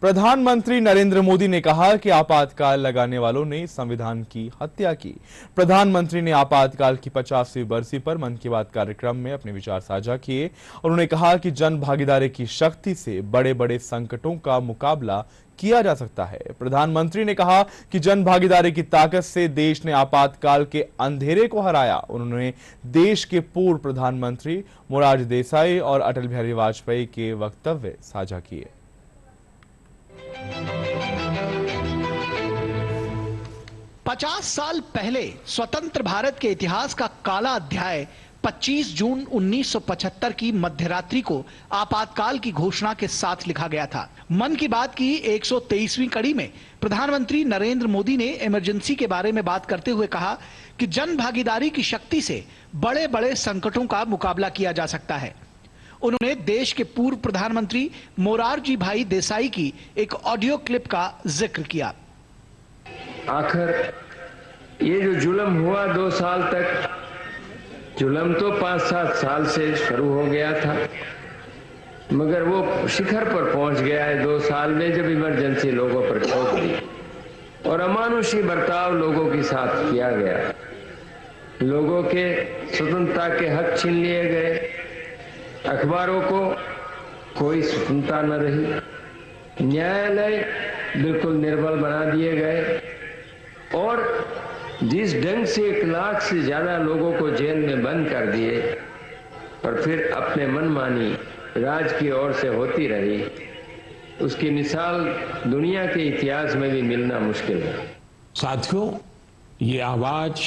प्रधानमंत्री नरेंद्र मोदी ने कहा कि आपातकाल लगाने वालों ने संविधान की हत्या की। प्रधानमंत्री ने आपातकाल की 50वीं बरसी पर मन की बात कार्यक्रम में अपने विचार साझा किए और उन्होंने कहा कि जन भागीदारी की शक्ति से बड़े बड़े संकटों का मुकाबला किया जा सकता है। प्रधानमंत्री ने कहा कि जन भागीदारी की ताकत से देश ने आपातकाल के अंधेरे को हराया। उन्होंने देश के पूर्व प्रधानमंत्री मोरारजी देसाई और अटल बिहारी वाजपेयी के वक्तव्य साझा किए। 50 साल पहले स्वतंत्र भारत के इतिहास का काला अध्याय 25 जून 1975 की मध्यरात्रि को आपातकाल की घोषणा के साथ लिखा गया था। मन की बात की 123वीं कड़ी में प्रधानमंत्री नरेंद्र मोदी ने इमरजेंसी के बारे में बात करते हुए कहा कि जन भागीदारी की शक्ति से बड़े बड़े संकटों का मुकाबला किया जा सकता है। उन्होंने देश के पूर्व प्रधानमंत्री मोरारजी भाई देसाई की एक ऑडियो क्लिप का जिक्र किया। आखिर ये जो जुल्म हुआ 2 साल तक, जुल्म तो 5-7 साल से शुरू हो गया था, मगर वो शिखर पर पहुंच गया है 2 साल में जब इमरजेंसी लोगों पर ठोक दी और अमानुषी बर्ताव लोगों के साथ किया गया। लोगों के स्वतंत्रता के हक छीन लिए गए, अखबारों को कोई स्वतंत्रता न रही, न्यायालय बिल्कुल निर्बल बना दिए गए और जिस ढंग से 1 लाख से ज्यादा लोगों को जेल में बंद कर दिए और फिर अपने मनमानी राज की ओर से होती रही, उसकी मिसाल दुनिया के इतिहास में भी मिलना मुश्किल है। साथियों, ये आवाज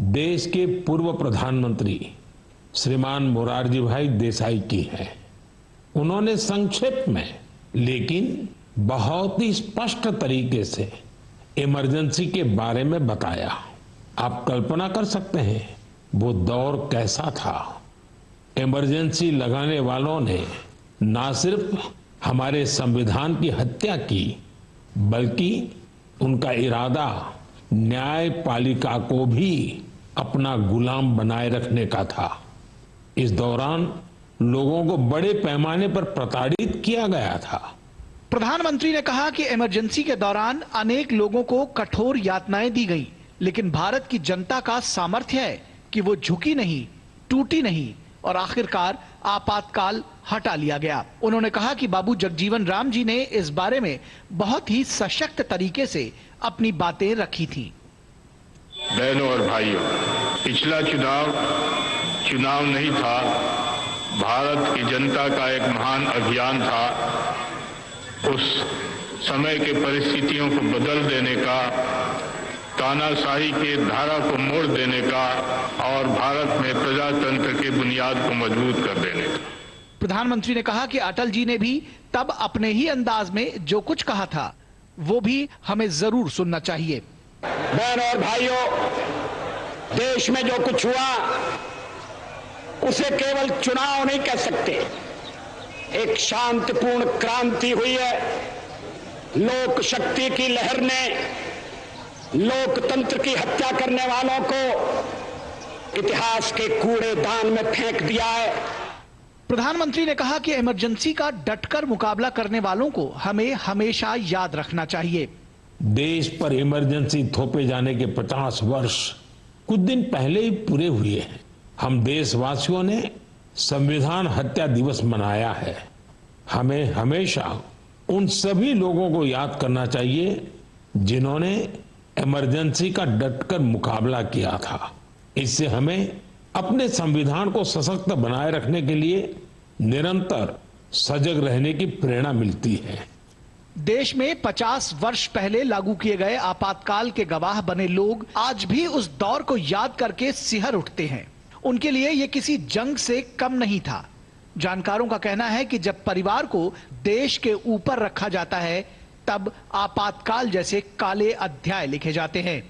देश के पूर्व प्रधानमंत्री श्रीमान मोरारजी भाई देसाई की है। उन्होंने संक्षेप में लेकिन बहुत ही स्पष्ट तरीके से इमरजेंसी के बारे में बताया। आप कल्पना कर सकते हैं वो दौर कैसा था। इमरजेंसी लगाने वालों ने ना सिर्फ हमारे संविधान की हत्या की, बल्कि उनका इरादा न्यायपालिका को भी अपना गुलाम बनाए रखने का था। इस दौरान लोगों को बड़े पैमाने पर प्रताड़ित किया गया था। प्रधानमंत्री ने कहा कि इमरजेंसी के दौरान अनेक लोगों को कठोर यातनाएं दी गई, लेकिन भारत की जनता का सामर्थ्य है कि वो झुकी नहीं, टूटी नहीं और आखिरकार आपातकाल हटा लिया गया। उन्होंने कहा कि बाबू जगजीवन राम जी ने इस बारे में बहुत ही सशक्त तरीके से अपनी बातें रखी थी। बहनों और भाइयों, पिछला चुनाव नहीं था, भारत की जनता का एक महान अभियान था। उस समय के परिस्थितियों को बदल देने का, तानाशाही की धारा को मोड़ देने का और भारत में प्रजातंत्र की बुनियाद को मजबूत कर देने का। प्रधानमंत्री ने कहा कि अटल जी ने भी तब अपने ही अंदाज में जो कुछ कहा था वो भी हमें जरूर सुनना चाहिए। बहनों और भाइयों, देश में जो कुछ हुआ उसे केवल चुनाव नहीं कह सकते। एक शांतिपूर्ण क्रांति हुई है। लोक शक्ति की लहर ने लोकतंत्र की हत्या करने वालों को इतिहास के कूड़ेदान में फेंक दिया है। प्रधानमंत्री ने कहा कि इमरजेंसी का डटकर मुकाबला करने वालों को हमें हमेशा याद रखना चाहिए। देश पर इमरजेंसी थोपे जाने के 50 वर्ष कुछ दिन पहले ही पूरे हुए हैं। हम देशवासियों ने संविधान हत्या दिवस मनाया है। हमें हमेशा उन सभी लोगों को याद करना चाहिए जिन्होंने इमरजेंसी का डटकर मुकाबला किया था। इससे हमें अपने संविधान को सशक्त बनाए रखने के लिए निरंतर सजग रहने की प्रेरणा मिलती है। देश में 50 वर्ष पहले लागू किए गए आपातकाल के गवाह बने लोग आज भी उस दौर को याद करके सिहर उठते हैं। उनके लिए यह किसी जंग से कम नहीं था। जानकारों का कहना है कि जब परिवार को देश के ऊपर रखा जाता है, तब आपातकाल जैसे काले अध्याय लिखे जाते हैं।